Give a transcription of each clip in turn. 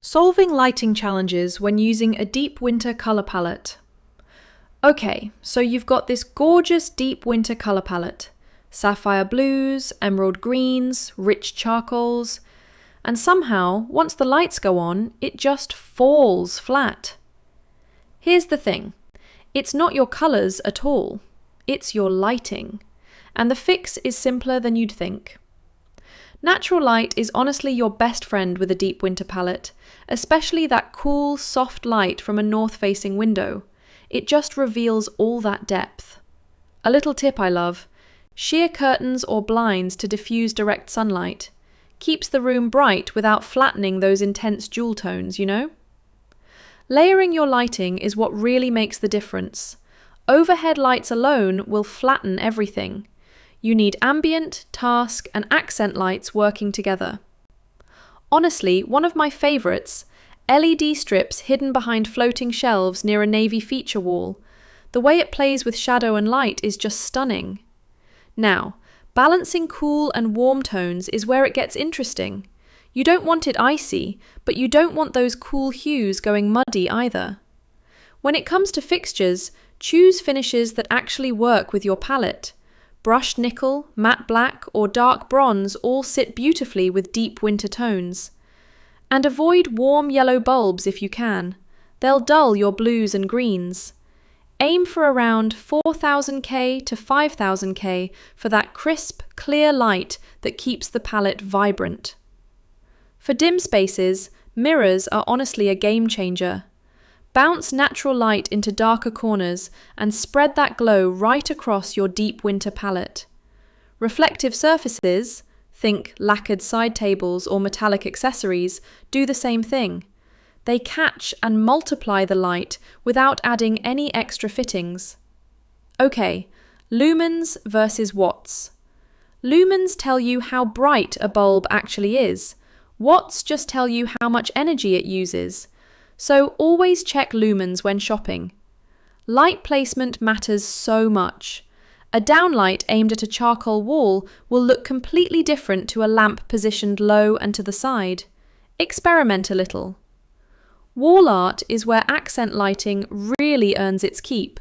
Solving lighting challenges when using a deep winter colour palette. Okay, so you've got this gorgeous deep winter colour palette. Sapphire blues, emerald greens, rich charcoals, and somehow, once the lights go on, it just falls flat. Here's the thing, it's not your colours at all, it's your lighting, and the fix is simpler than you'd think. Natural light is honestly your best friend with a deep winter palette, especially that cool, soft light from a north-facing window. It just reveals all that depth. A little tip I love: sheer curtains or blinds to diffuse direct sunlight. Keeps the room bright without flattening those intense jewel tones, you know? Layering your lighting is what really makes the difference. Overhead lights alone will flatten everything. You need ambient, task, and accent lights working together. Honestly, one of my favourites, LED strips hidden behind floating shelves near a navy feature wall. The way it plays with shadow and light is just stunning. Now, balancing cool and warm tones is where it gets interesting. You don't want it icy, but you don't want those cool hues going muddy either. When it comes to fixtures, choose finishes that actually work with your palette. Brushed nickel, matte black, or dark bronze all sit beautifully with deep winter tones. And avoid warm yellow bulbs if you can. They'll dull your blues and greens. Aim for around 4000K to 5000K for that crisp, clear light that keeps the palette vibrant. For dim spaces, mirrors are honestly a game changer. Bounce natural light into darker corners and spread that glow right across your deep winter palette. Reflective surfaces, think lacquered side tables or metallic accessories, do the same thing. They catch and multiply the light without adding any extra fittings. Okay, lumens versus watts. Lumens tell you how bright a bulb actually is. Watts just tell you how much energy it uses. So always check lumens when shopping. Light placement matters so much. A downlight aimed at a charcoal wall will look completely different to a lamp positioned low and to the side. Experiment a little. Wall art is where accent lighting really earns its keep.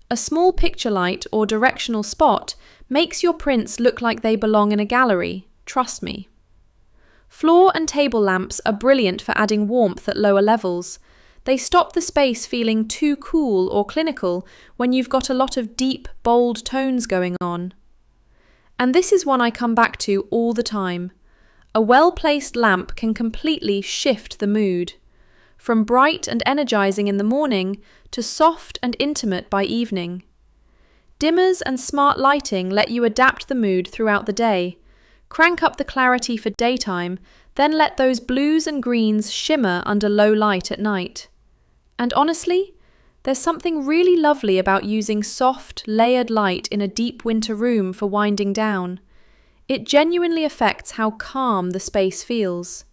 A small picture light or directional spot makes your prints look like they belong in a gallery, trust me. Floor and table lamps are brilliant for adding warmth at lower levels. They stop the space feeling too cool or clinical when you've got a lot of deep, bold tones going on. And this is one I come back to all the time. A well-placed lamp can completely shift the mood. From bright and energizing in the morning to soft and intimate by evening. Dimmers and smart lighting let you adapt the mood throughout the day. Crank up the clarity for daytime, then let those blues and greens shimmer under low light at night. And honestly, there's something really lovely about using soft, layered light in a deep winter room for winding down. It genuinely affects how calm the space feels.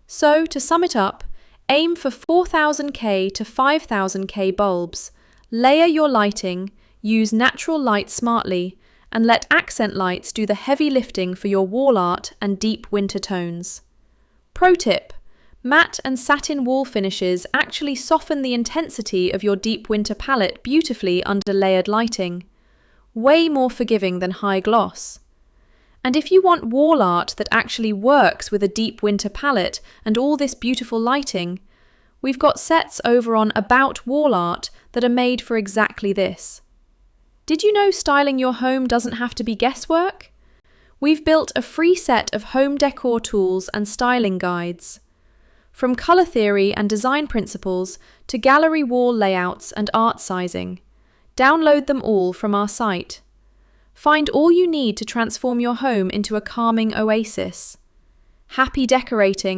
So, to sum it up, aim for 4000K to 5000K bulbs, layer your lighting, use natural light smartly, and let accent lights do the heavy lifting for your wall art and deep winter tones. Pro tip: matte and satin wall finishes actually soften the intensity of your deep winter palette beautifully under layered lighting. Way more forgiving than high gloss. And if you want wall art that actually works with a deep winter palette and all this beautiful lighting, we've got sets over on About Wall Art that are made for exactly this. Did you know styling your home doesn't have to be guesswork? We've built a free set of home decor tools and styling guides. From colour theory and design principles to gallery wall layouts and art sizing. Download them all from our site. Find all you need to transform your home into a calming oasis. Happy decorating!